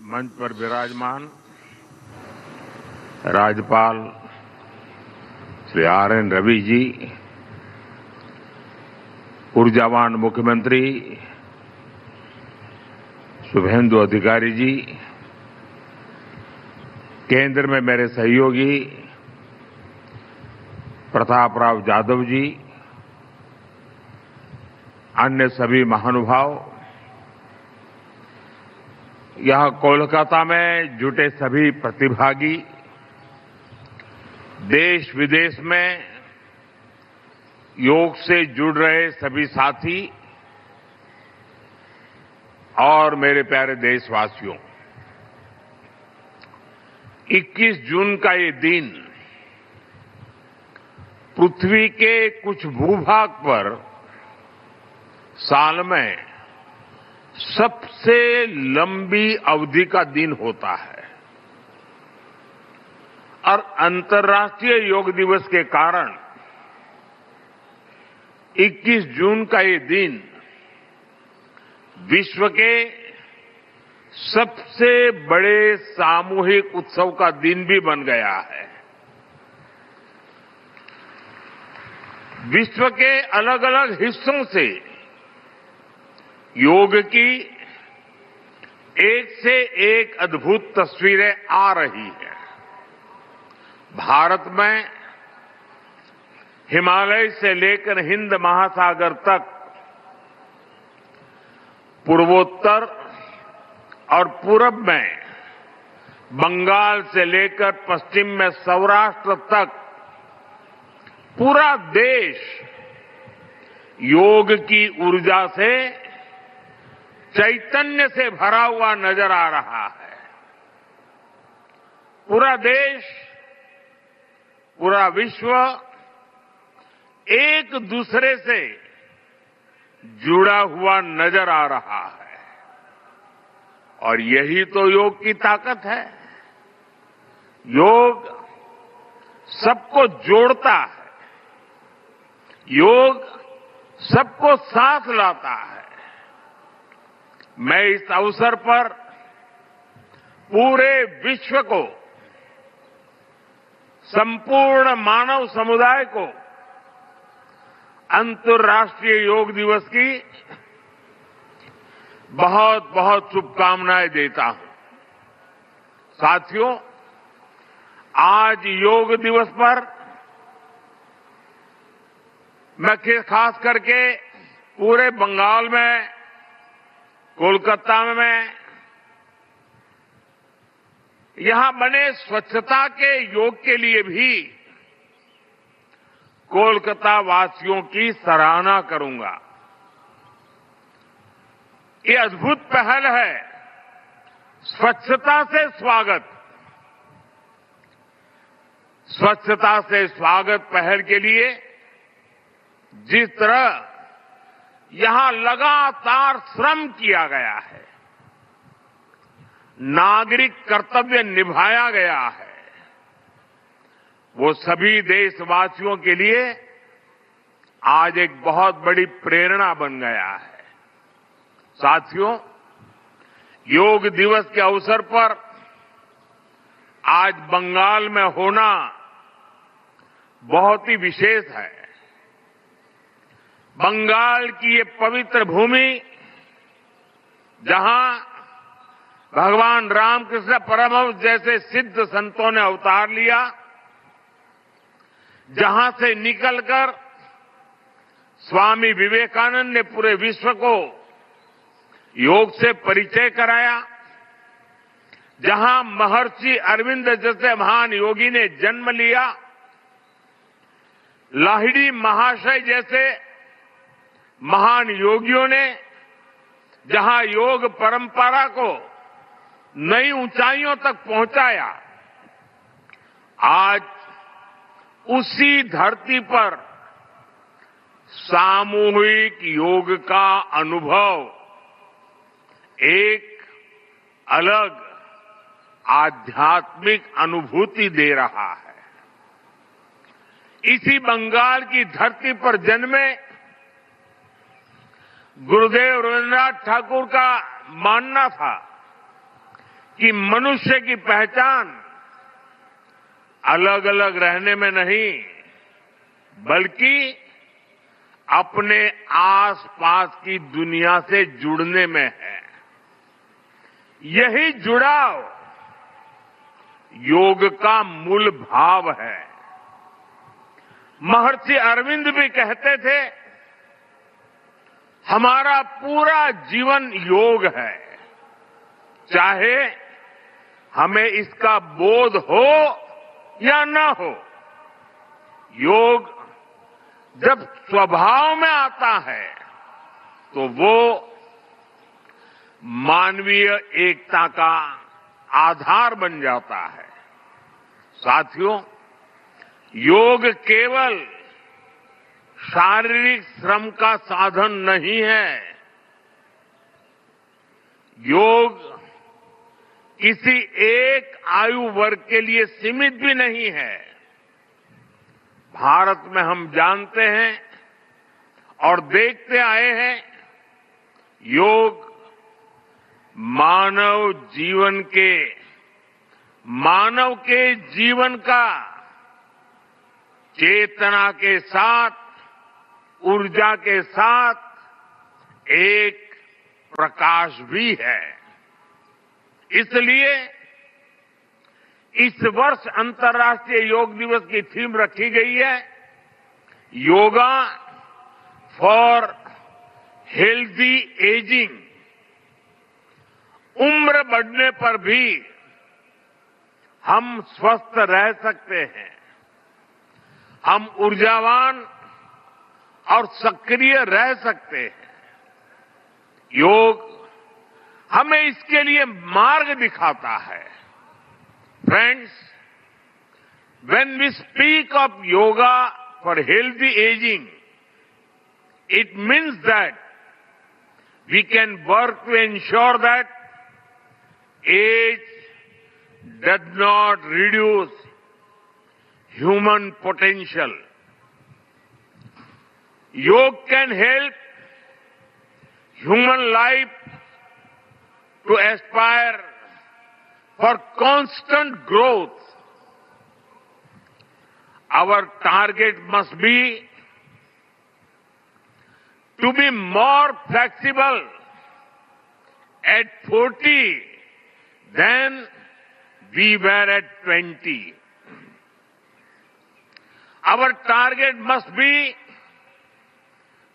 मंच पर विराजमान राज्यपाल श्री आर.एन. रवि जी, ऊर्जावान मुख्यमंत्री शुभेंदु अधिकारी जी, केंद्र में मेरे सहयोगी प्रताप राव जाधव जी, अन्य सभी महानुभाव, यहां कोलकाता में जुटे सभी प्रतिभागी, देश विदेश में योग से जुड़ रहे सभी साथी और मेरे प्यारे देशवासियों, 21 जून का ये दिन पृथ्वी के कुछ भूभाग पर साल में सबसे लंबी अवधि का दिन होता है और अंतर्राष्ट्रीय योग दिवस के कारण 21 जून का ये दिन विश्व के सबसे बड़े सामूहिक उत्सव का दिन भी बन गया है। विश्व के अलग अलग हिस्सों से योग की एक से एक अद्भुत तस्वीरें आ रही हैं। भारत में हिमालय से लेकर हिंद महासागर तक, पूर्वोत्तर और पूरब में बंगाल से लेकर पश्चिम में सौराष्ट्र तक पूरा देश योग की ऊर्जा से, चैतन्य से भरा हुआ नजर आ रहा है। पूरा देश, पूरा विश्व एक दूसरे से जुड़ा हुआ नजर आ रहा है और यही तो योग की ताकत है। योग सबको जोड़ता है, योग सबको साथ लाता है। मैं इस अवसर पर पूरे विश्व को, संपूर्ण मानव समुदाय को अंतर्राष्ट्रीय योग दिवस की बहुत बहुत शुभकामनाएं देता हूं। साथियों, आज योग दिवस पर मैं खास करके पूरे बंगाल में, कोलकाता में यहां बने स्वच्छता के योग के लिए भी कोलकाता वासियों की सराहना करूंगा। ये अद्भुत पहल है, स्वच्छता से स्वागत। स्वच्छता से स्वागत पहल के लिए जिस तरह यहां लगातार श्रम किया गया है, नागरिक कर्तव्य निभाया गया है, वो सभी देशवासियों के लिए आज एक बहुत बड़ी प्रेरणा बन गया है। साथियों, योग दिवस के अवसर पर आज बंगाल में होना बहुत ही विशेष है। बंगाल की ये पवित्र भूमि, जहां भगवान रामकृष्ण परमहंस जैसे सिद्ध संतों ने अवतार लिया, जहां से निकलकर स्वामी विवेकानंद ने पूरे विश्व को योग से परिचय कराया, जहां महर्षि अरविंद जैसे महान योगी ने जन्म लिया, लाहिड़ी महाशय जैसे महान योगियों ने जहां योग परंपरा को नई ऊंचाइयों तक पहुंचाया, आज उसी धरती पर सामूहिक योग का अनुभव एक अलग आध्यात्मिक अनुभूति दे रहा है। इसी बंगाल की धरती पर जन्मे गुरुदेव रविन्द्रनाथ ठाकुर का मानना था कि मनुष्य की पहचान अलग अलग रहने में नहीं, बल्कि अपने आसपास की दुनिया से जुड़ने में है। यही जुड़ाव योग का मूल भाव है। महर्षि अरविंद भी कहते थे, हमारा पूरा जीवन योग है, चाहे हमें इसका बोध हो या न हो। योग जब स्वभाव में आता है तो वो मानवीय एकता का आधार बन जाता है। साथियों, योग केवल शारीरिक श्रम का साधन नहीं है। योग किसी एक आयु वर्ग के लिए सीमित भी नहीं है। भारत में हम जानते हैं और देखते आए हैं, योग मानव के जीवन का चेतना के साथ, ऊर्जा के साथ एक प्रकाश भी है। इसलिए इस वर्ष अंतर्राष्ट्रीय योग दिवस की थीम रखी गई है, योगा फॉर हेल्दी एजिंग। उम्र बढ़ने पर भी हम स्वस्थ रह सकते हैं, हम ऊर्जावान और सक्रिय रह सकते हैं। योग हमें इसके लिए मार्ग दिखाता है। Friends, when we speak of yoga for healthy aging, it means that we can work to ensure that age does not reduce human potential. Yoga can help human life to aspire for constant growth. Our target must be to be more flexible at 40 than we were at 20. Our target must be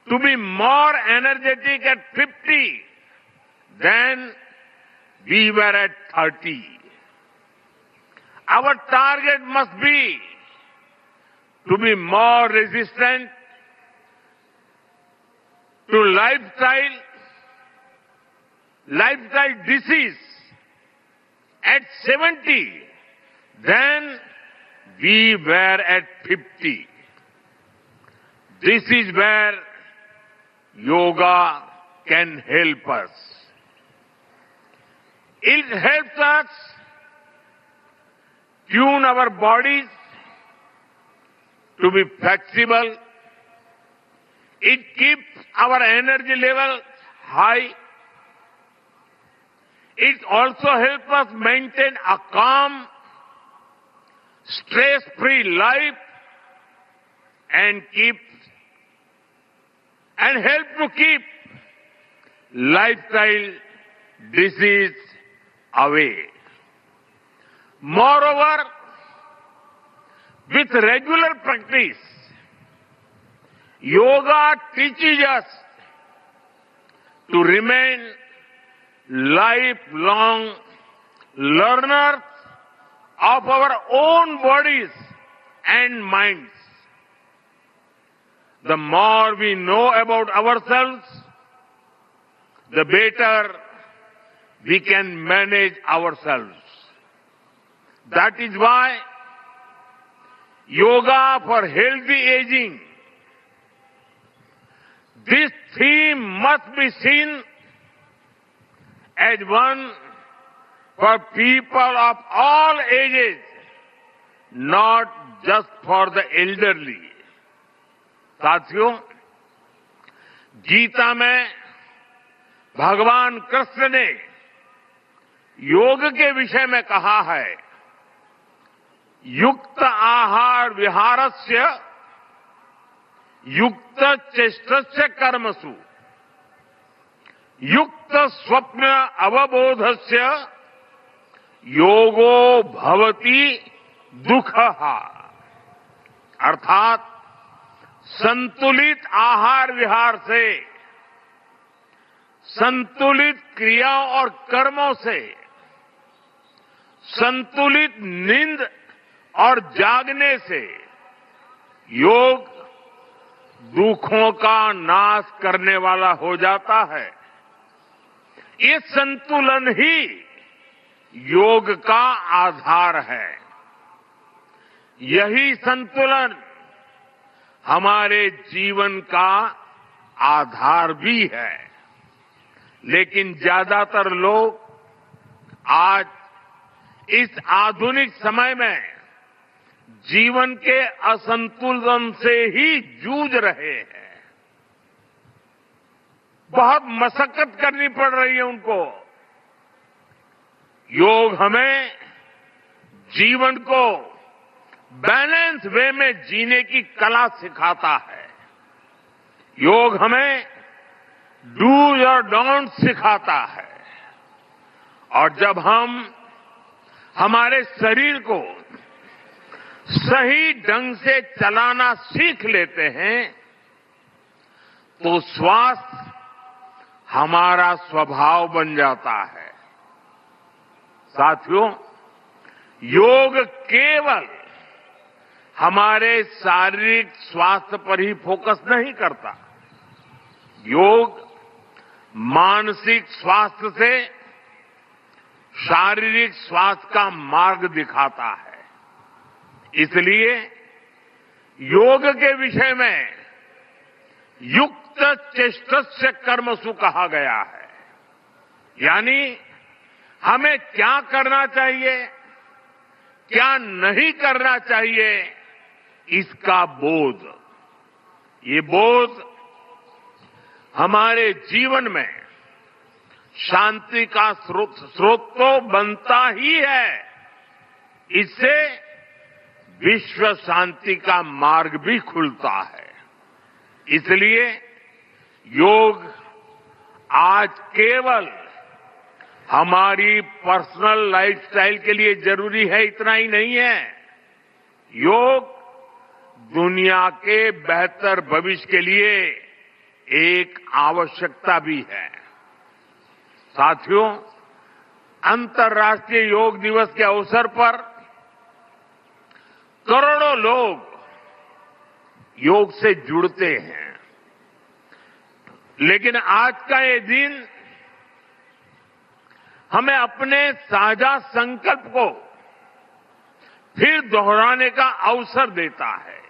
to be more energetic at 50 than we were at 30. Our target must be to be more resistant to lifestyle disease at 70 than we were at 50. This is where yoga can help us. It helps us tune our bodies to be flexible. It keeps our energy level high. It also helps us maintain a calm, stress-free life and help to keep lifestyle disease away. Moreover, with regular practice, yoga teaches us to remain lifelong learners of our own bodies and minds. The more we know about ourselves, the better we can manage ourselves. That is why yoga for healthy aging, this theme must be seen as one for people of all ages, not just for the elderly. साथियों, गीता में भगवान कृष्ण ने योग के विषय में कहा है, युक्त आहार विहारस्य युक्त चेष्टस्य कर्मसु युक्त स्वप्न अवबोधस्य योगो भवति दुःखः। अर्थात संतुलित आहार विहार से, संतुलित क्रियाओं और कर्मों से, संतुलित नींद और जागने से योग दुखों का नाश करने वाला हो जाता है। ये संतुलन ही योग का आधार है। यही संतुलन हमारे जीवन का आधार भी है। लेकिन ज्यादातर लोग आज इस आधुनिक समय में जीवन के असंतुलन से ही जूझ रहे हैं। बहुत मशक्कत करनी पड़ रही है उनको। योग हमें जीवन को बैलेंस वे में जीने की कला सिखाता है। योग हमें डूज और डोंट सिखाता है। और जब हम हमारे शरीर को सही ढंग से चलाना सीख लेते हैं तो स्वास्थ्य हमारा स्वभाव बन जाता है। साथियों, योग केवल हमारे शारीरिक स्वास्थ्य पर ही फोकस नहीं करता। योग मानसिक स्वास्थ्य से शारीरिक स्वास्थ्य का मार्ग दिखाता है। इसलिए योग के विषय में युक्त चेष्टस्य कर्मसु कहा गया है। यानी हमें क्या करना चाहिए, क्या नहीं करना चाहिए, इसका बोध। ये बोध हमारे जीवन में शांति का स्रोत तो बनता ही है। इससे विश्व शांति का मार्ग भी खुलता है। इसलिए योग आज केवल हमारी पर्सनल लाइफस्टाइल के लिए जरूरी है, इतना ही नहीं है। योग दुनिया के बेहतर भविष्य के लिए एक आवश्यकता भी है। साथियों, अंतर्राष्ट्रीय योग दिवस के अवसर पर करोड़ों लोग योग से जुड़ते हैं। लेकिन आज का ये दिन हमें अपने साझा संकल्प को फिर दोहराने का अवसर देता है।